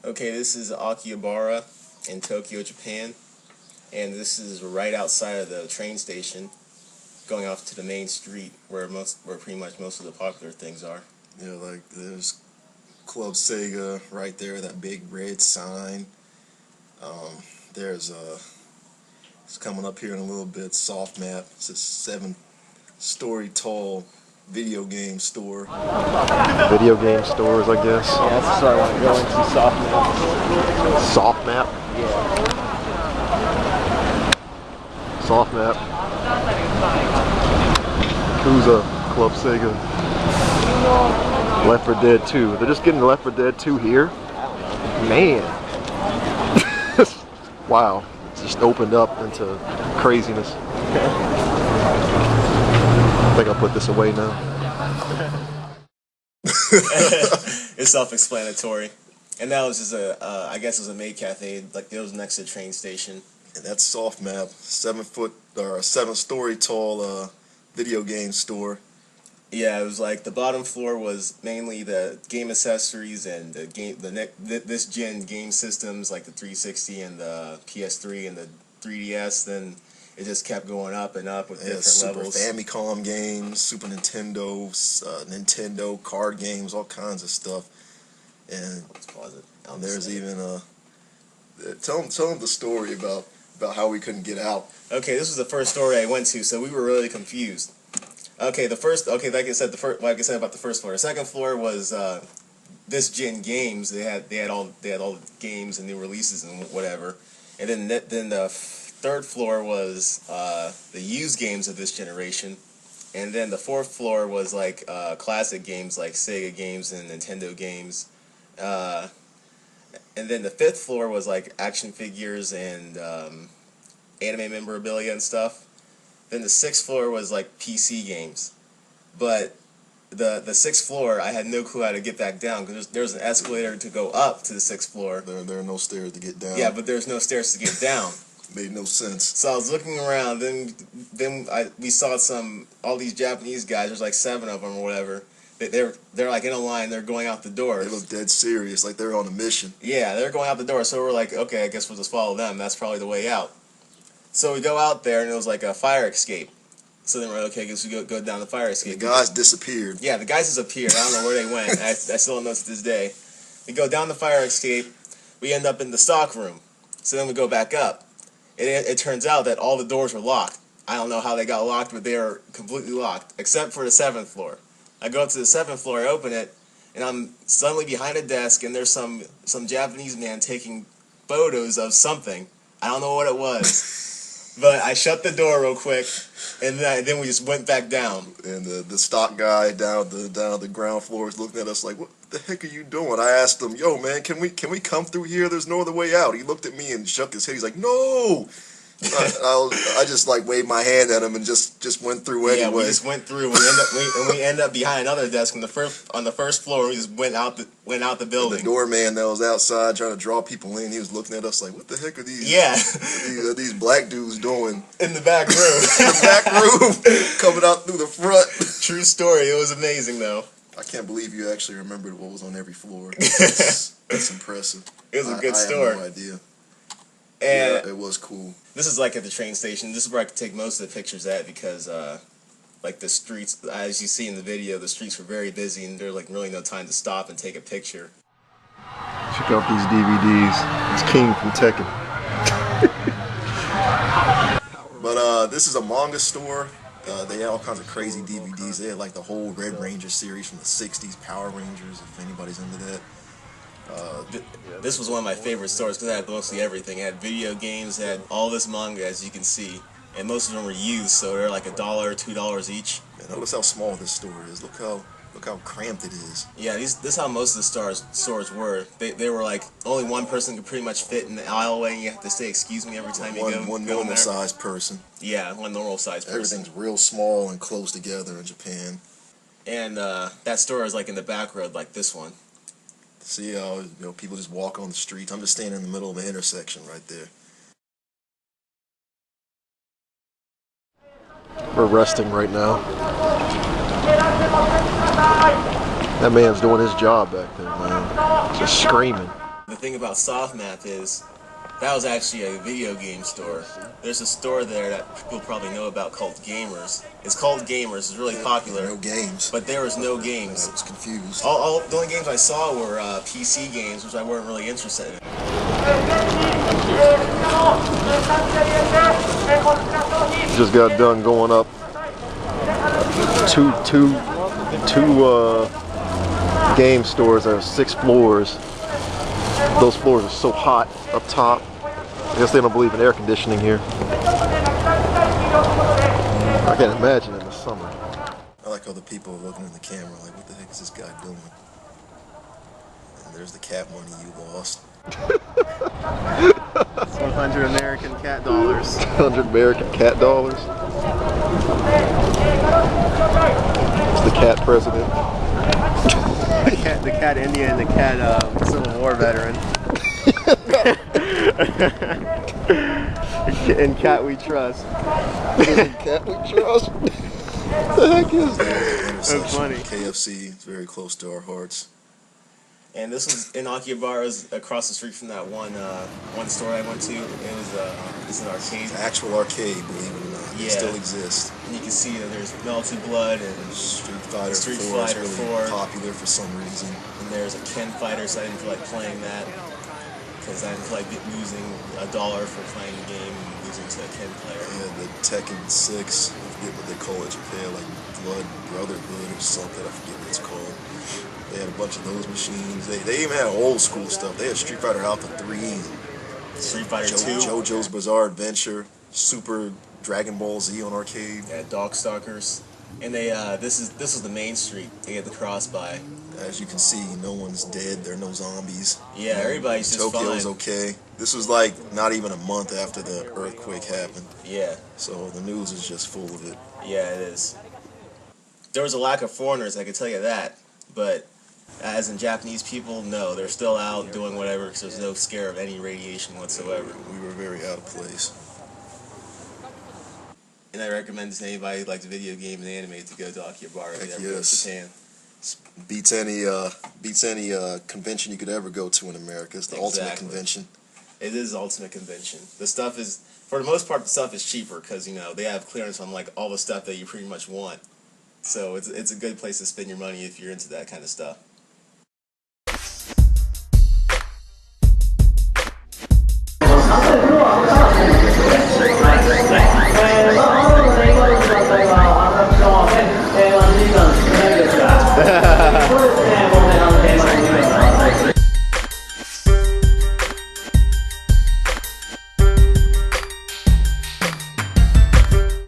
Okay, this is Akihabara in Tokyo, Japan, and this is right outside of the train station, going off to the main street where pretty much most of the popular things are. Yeah, like there's Club Sega right there, that big red sign. There's it's coming up here in a little bit, Softmap. It's a 7-story tall video game store. Video game stores, I guess. Yeah, that's the store I want to go into, Softmap. Softmap? Yeah. Softmap. Yakuza, Club Sega. Left 4 Dead 2. They're just getting Left 4 Dead 2 here? Man. Wow. It's just opened up into craziness. I think I'll put this away now. It's self-explanatory. And that was just I guess it was a maid cafe, like it was next to the train station. And that's Softmap, 7-story tall video game store. Yeah, it was like the bottom floor was mainly the game accessories and this gen game systems like the 360 and the PS3 and the 3DS. Then it just kept going up and up with different levels. Super Famicom games, Super Nintendo, Nintendo card games, all kinds of stuff. And let's pause it. There's even tell them the story about how we couldn't get out. Okay, this was the first store I went to, so we were really confused. Okay, like I said about the first floor. The second floor was this gen games. They had all the games and new releases and whatever. And then the third floor was the used games of this generation. And then the fourth floor was like classic games like Sega games and Nintendo games. And then the fifth floor was like action figures and anime memorabilia and stuff. Then the sixth floor was like PC games. But the sixth floor, I had no clue how to get back down because there's an escalator to go up to the sixth floor. There are no stairs to get down. Yeah, but there's no stairs to get down. Made no sense. So I was looking around. Then we saw all these Japanese guys. There's like 7 of them or whatever. They're like in a line. They're going out the door. They look dead serious, like they're on a mission. Yeah, they're going out the door. So we're like, okay, I guess we'll just follow them. That's probably the way out. So we go out there, and it was like a fire escape. So then we're like, okay, I guess we go down the fire escape. The guys disappeared. Yeah, the guys disappeared. I don't know where they went. I still don't know to this day. We go down the fire escape. We end up in the stock room. So then we go back up. It turns out that all the doors were locked. I don't know how they got locked, but they are completely locked, except for the 7th floor. I go up to the 7th floor, I open it, and I'm suddenly behind a desk, and there's some Japanese man taking photos of something. I don't know what it was. But I shut the door real quick, and then we just went back down. And the stock guy down the ground floor is looking at us like, "What the heck are you doing?" I asked him, "Yo, man, can we come through here? There's no other way out." He looked at me and shook his head. He's like, "No." I just like waved my hand at him and just went through anyway. Yeah, we just went through. We end up behind another desk on the first floor. We just went out the building. And the doorman that was outside trying to draw people in, he was looking at us like, "What the heck are these? these black dudes doing in the back room? In the back room, coming out through the front." True story. It was amazing though. I can't believe you actually remembered what was on every floor. That's impressive. It was a good store. I had no idea. And yeah, it was cool. This is like at the train station. This is where I could take most of the pictures at because, like the streets, as you see in the video, the streets were very busy and there's like really no time to stop and take a picture. Check out these DVDs. It's King from Tekken. But this is a manga store. They had all kinds of crazy DVDs. They had like the whole Red Ranger series from the 60s, Power Rangers, if anybody's into that. This was one of my favorite stores because it had mostly everything. It had video games, it had all this manga, as you can see, and most of them were used, so they're like $1 or $2 each. Man, notice how small this store is. Look how cramped it is. Yeah, this is how most of the stores were. They were like only one person could pretty much fit in the aisleway, and you have to say "excuse me" every time you go. One normal sized person. Yeah, one normal sized person. Everything's real small and close together in Japan. And that store is like in the back road, like this one. See how people just walk on the streets. I'm just standing in the middle of the intersection right there. We're resting right now. That man's doing his job back there, man. Just screaming. The thing about Softmap is that was actually a video game store. There's a store there that people probably know about called Gamers. It's called Gamers. It's really popular. No games. But there was no games. I was confused. The only games I saw were PC games, which I weren't really interested in. Just got done going up two game stores. There are 6 floors. Those floors are so hot up top. I guess they don't believe in air conditioning here. I can't imagine in the summer. I like how the people are looking in the camera like, what the heck is this guy doing? And there's the cat money you lost. 100 American cat dollars. 100 American cat dollars. It's the cat president. The cat Indian and the cat Civil War veteran. And cat we trust. Cat we trust. What the heck is that? That's funny. KFC is very close to our hearts. And this was in Akihabara, across the street from that one store I went to. It's an arcade. It's an actual arcade, believe it or not. Yeah. It still exists. And you can see that there's Melted Blood and Street Fighter 4 is really 4. popular for some reason. And there's a Ken Fighter, so I didn't feel like playing that. Because I didn't feel like losing $1 for playing the game and losing to a Ken player. Yeah, the Tekken 6, I forget what they call it, Japan, like Blood Brotherhood or something, I forget what it's called. They had a bunch of those machines. They even had old school stuff. They had Street Fighter Alpha 3, Street Fighter 2. JoJo's Bizarre Adventure, Super Dragon Ball Z on arcade. Yeah, Dogstalkers. And they this is the main street. They get the cross by. As you can see, no one's dead. There are no zombies. Yeah, everybody's just Tokyo's fine. okay. This was like not even a month after the earthquake happened. Yeah. So the news is just full of it. Yeah, it is. There was a lack of foreigners, I can tell you that. But as in Japanese people, no, they're still out doing whatever because there's no scare of any radiation whatsoever. We were very out of place. And I recommend to anybody who likes video games and anime to go to Akihabara if they ever go to Yes. Japan. Beats any convention you could ever go to in America. It's the ultimate Exactly. convention. It is the ultimate convention. The stuff is, for the most part, the stuff is cheaper because, you know, they have clearance on like all the stuff that you pretty much want. So it's a good place to spend your money if you're into that kind of stuff.